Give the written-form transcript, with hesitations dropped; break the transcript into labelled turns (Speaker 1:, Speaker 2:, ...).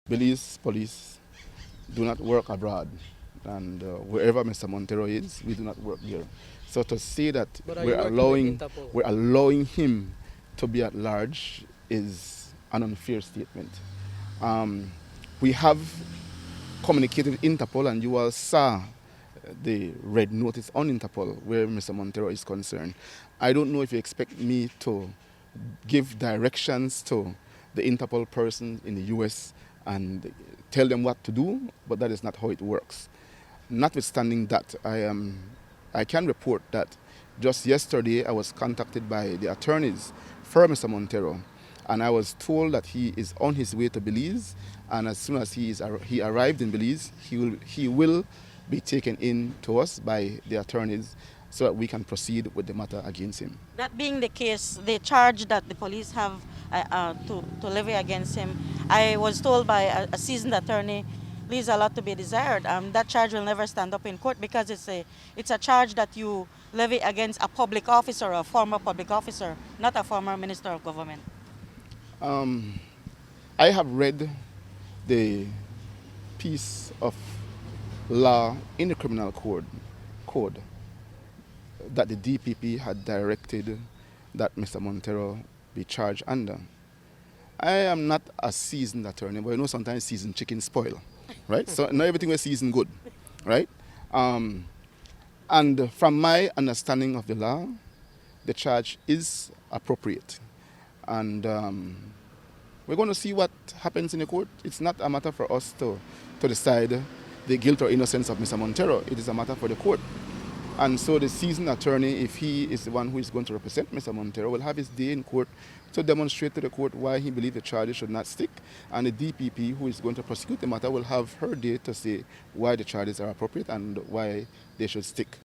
Speaker 1: Belize police do not work abroad, and wherever Mr. Montero is, we do not work there. So to say that
Speaker 2: But are you working with InterPol?
Speaker 1: we're allowing him to be at large is an unfair statement. We have communicated with Interpol, and you all saw the red notice on Interpol where Mr. Montero is concerned. I don't know if you expect me to give directions to the Interpol person in the US and tell them what to do, but that is not how it works. Notwithstanding that, I can report that just yesterday I was contacted by the attorneys for Mr. Montero, and I was told that he is on his way to Belize, and as soon as he arrived in Belize, he will be taken in to us by the attorneys so that we can proceed with the matter against him.
Speaker 3: That being the case, the charge that the police have to levy against him, I was told by a seasoned attorney, leaves a lot to be desired. That charge will never stand up in court because it's a charge that you levy against a public officer, a former public officer, not a former minister of government.
Speaker 1: I have read the piece of law in the criminal code that the DPP had directed that Mr. Montero be charged under. I am not a seasoned attorney, but you know sometimes seasoned chicken spoil, right? So not everything was seasoned good, right? And from my understanding of the law, the charge is appropriate. And we're going to see what happens in the court. It's not a matter for us to decide the guilt or innocence of Mr. Montero. It is a matter for the court. And so the seasoned attorney, if he is the one who is going to represent Mr. Montero, will have his day in court to demonstrate to the court why he believes the charges should not stick. And the DPP, who is going to prosecute the matter, will have her day to say why the charges are appropriate and why they should stick.